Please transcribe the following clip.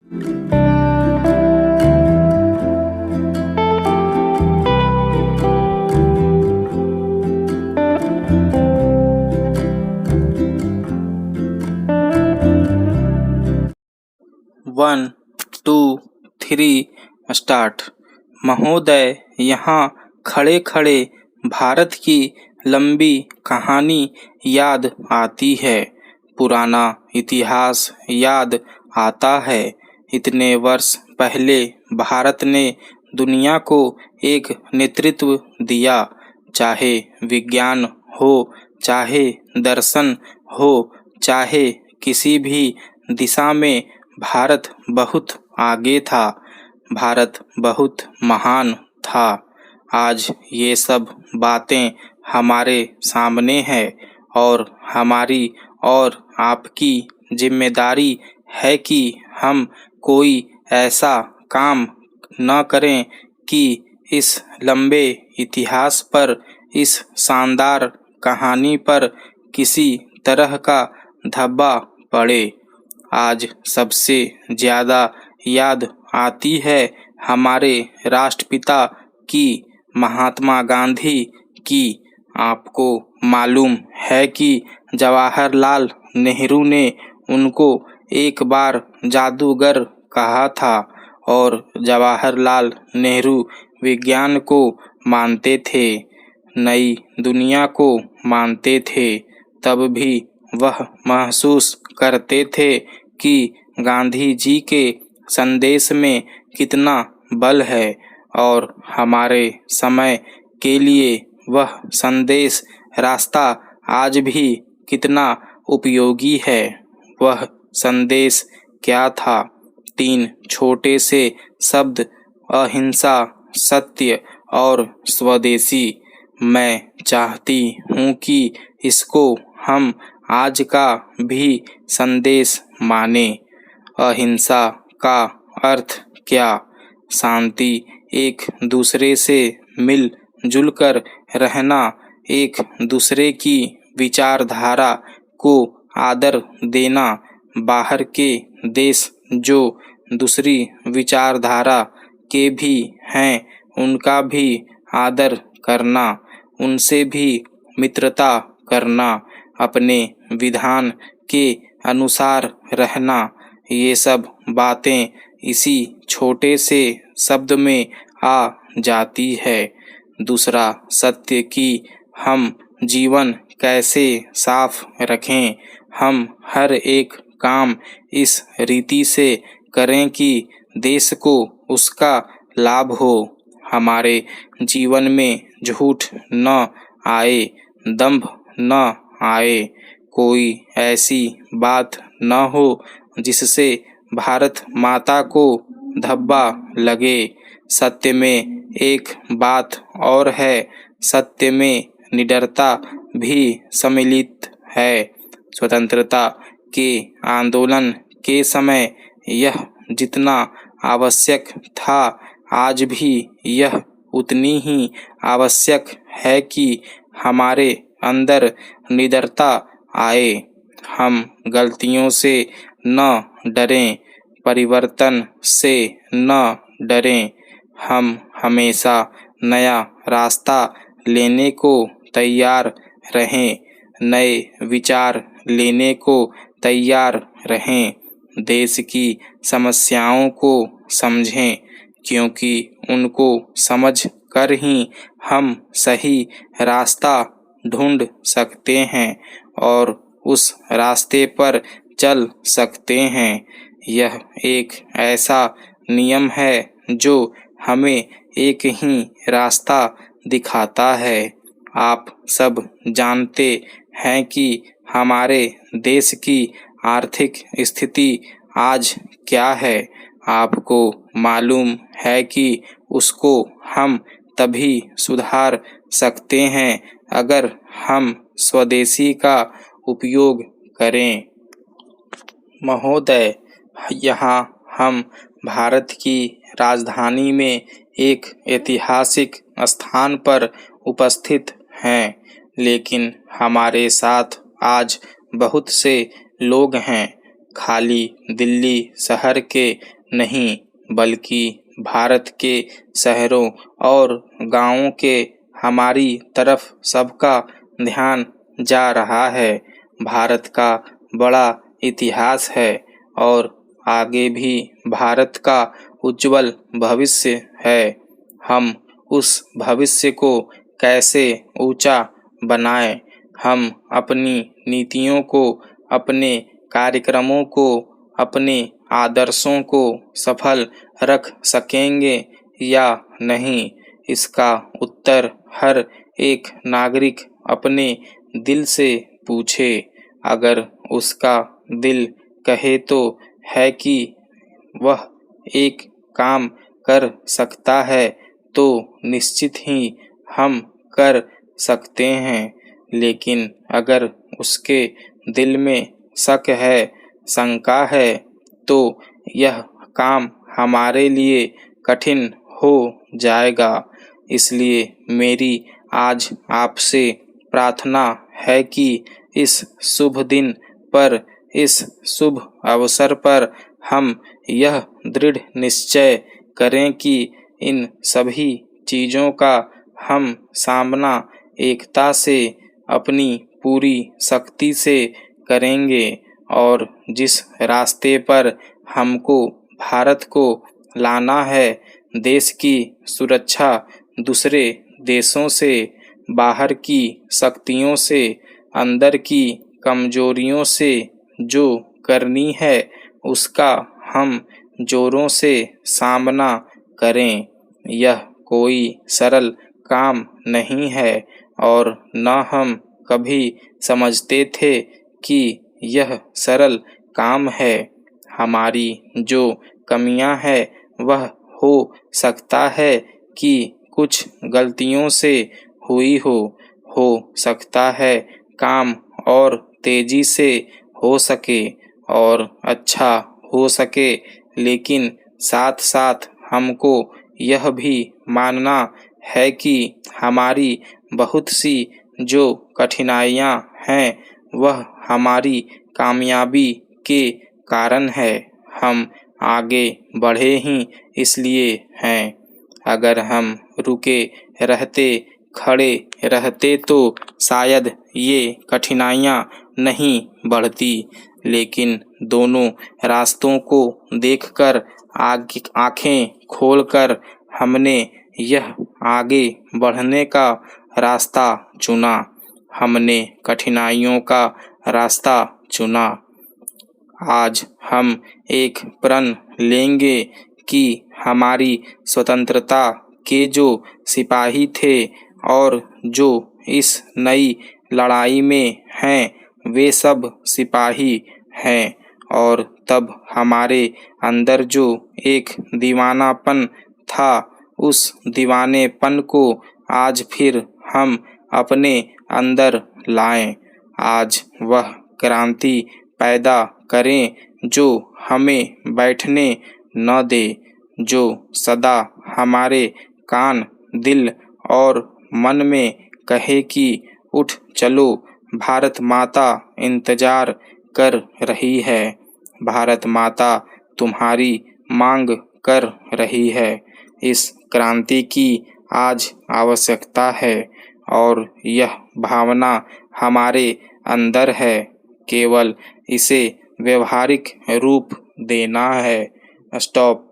1, 2, 3 start. महोदय, यहाँ खड़े खड़े भारत की लंबी कहानी याद आती है। पुराना इतिहास याद आता है। इतने वर्ष पहले भारत ने दुनिया को एक नेतृत्व दिया। चाहे विज्ञान हो, चाहे दर्शन हो, चाहे किसी भी दिशा में भारत बहुत आगे था। भारत बहुत महान था। आज ये सब बातें हमारे सामने है और हमारी और आपकी जिम्मेदारी है कि हम कोई ऐसा काम न करें कि इस लंबे इतिहास पर, इस शानदार कहानी पर किसी तरह का धब्बा पड़े। आज सबसे ज़्यादा याद आती है हमारे राष्ट्रपिता की, महात्मा गांधी की। आपको मालूम है कि जवाहरलाल नेहरू ने उनको एक बार जादूगर कहा था और जवाहरलाल नेहरू विज्ञान को मानते थे, नई दुनिया को मानते थे। तब भी वह महसूस करते थे कि गांधी जी के संदेश में कितना बल है और हमारे समय के लिए वह संदेश, रास्ता आज भी कितना उपयोगी है। वह संदेश क्या था? 3 छोटे से शब्द: अहिंसा, सत्य और स्वदेशी। मैं चाहती हूँ कि इसको हम आज का भी संदेश माने। अहिंसा का अर्थ क्या? शांति, एक दूसरे से मिलजुल कर रहना, एक दूसरे की विचारधारा को आदर देना, बाहर के देश जो दूसरी विचारधारा के भी हैं उनका भी आदर करना, उनसे भी मित्रता करना, अपने विधान के अनुसार रहना। ये सब बातें इसी छोटे से शब्द में आ जाती है। दूसरा सत्य कि हम जीवन कैसे साफ रखें। हम हर एक काम इस रीति से करें कि देश को उसका लाभ हो। हमारे जीवन में झूठ न आए, दंभ न आए, कोई ऐसी बात न हो जिससे भारत माता को धब्बा लगे। सत्य में एक बात और है, सत्य में निडरता भी सम्मिलित है। स्वतंत्रता के आंदोलन के समय यह जितना आवश्यक था, आज भी यह उतनी ही आवश्यक है कि हमारे अंदर निडरता आए। हम गलतियों से न डरें, परिवर्तन से न डरें। हम हमेशा नया रास्ता लेने को तैयार रहें, नए विचार लेने को तैयार रहें। देश की समस्याओं को समझें, क्योंकि उनको समझ कर ही हम सही रास्ता ढूंढ सकते हैं और उस रास्ते पर चल सकते हैं। यह एक ऐसा नियम है जो हमें एक ही रास्ता दिखाता है। आप सब जानते हैं कि हमारे देश की आर्थिक स्थिति आज क्या है। आपको मालूम है कि उसको हम तभी सुधार सकते हैं अगर हम स्वदेशी का उपयोग करें। महोदय, यहाँ हम भारत की राजधानी में एक ऐतिहासिक स्थान पर उपस्थित हैं, लेकिन हमारे साथ आज बहुत से लोग हैं। खाली दिल्ली शहर के नहीं बल्कि भारत के शहरों और गांवों के हमारी तरफ सबका ध्यान जा रहा है। भारत का बड़ा इतिहास है और आगे भी भारत का उज्जवल भविष्य है। हम उस भविष्य को कैसे ऊंचा बनाएं? हम अपनी नीतियों को, अपने कार्यक्रमों को, अपने आदर्शों को सफल रख सकेंगे या नहीं? इसका उत्तर हर एक नागरिक अपने दिल से पूछे। अगर उसका दिल कहे तो है कि वह एक काम कर सकता है तो निश्चित ही हम कर सकते हैं। लेकिन अगर उसके दिल में शक है, शंका है, तो यह काम हमारे लिए कठिन हो जाएगा। इसलिए मेरी आज आपसे प्रार्थना है कि इस शुभ दिन पर, इस शुभ अवसर पर हम यह दृढ़ निश्चय करें कि इन सभी चीज़ों का हम सामना एकता से, अपनी पूरी शक्ति से करेंगे और जिस रास्ते पर हमको भारत को लाना है, देश की सुरक्षा दूसरे देशों से, बाहर की शक्तियों से, अंदर की कमजोरियों से जो करनी है, उसका हम जोरों से सामना करें। यह कोई सरल काम नहीं है और न हम कभी समझते थे कि यह सरल काम है। हमारी जो कमियां हैं वह हो सकता है कि कुछ गलतियों से हुई हो सकता है काम और तेजी से हो सके और अच्छा हो सके, लेकिन साथ साथ हमको यह भी मानना है कि हमारी बहुत सी जो कठिनाइयां हैं वह हमारी कामयाबी के कारण है। हम आगे बढ़े ही इसलिए हैं। अगर हम रुके रहते, खड़े रहते तो शायद ये कठिनाइयां नहीं बढ़ती। लेकिन दोनों रास्तों को देखकर, आंखें खोलकर हमने यह आगे बढ़ने का रास्ता चुना। हमने कठिनाइयों का रास्ता चुना। आज हम एक प्रण लेंगे कि हमारी स्वतंत्रता के जो सिपाही थे और जो इस नई लड़ाई में हैं, वे सब सिपाही हैं। और तब हमारे अंदर जो एक दीवानापन था, उस दीवानेपन को आज फिर हम अपने अंदर लाएं। आज वह क्रांति पैदा करें जो हमें बैठने न दे, जो सदा हमारे कान, दिल और मन में कहे कि उठ चलो, भारत माता इंतजार कर रही है, भारत माता तुम्हारी मांग कर रही है। इस क्रांति की आज आवश्यकता है और यह भावना हमारे अंदर है। केवल इसे व्यवहारिक रूप देना है। स्टॉप।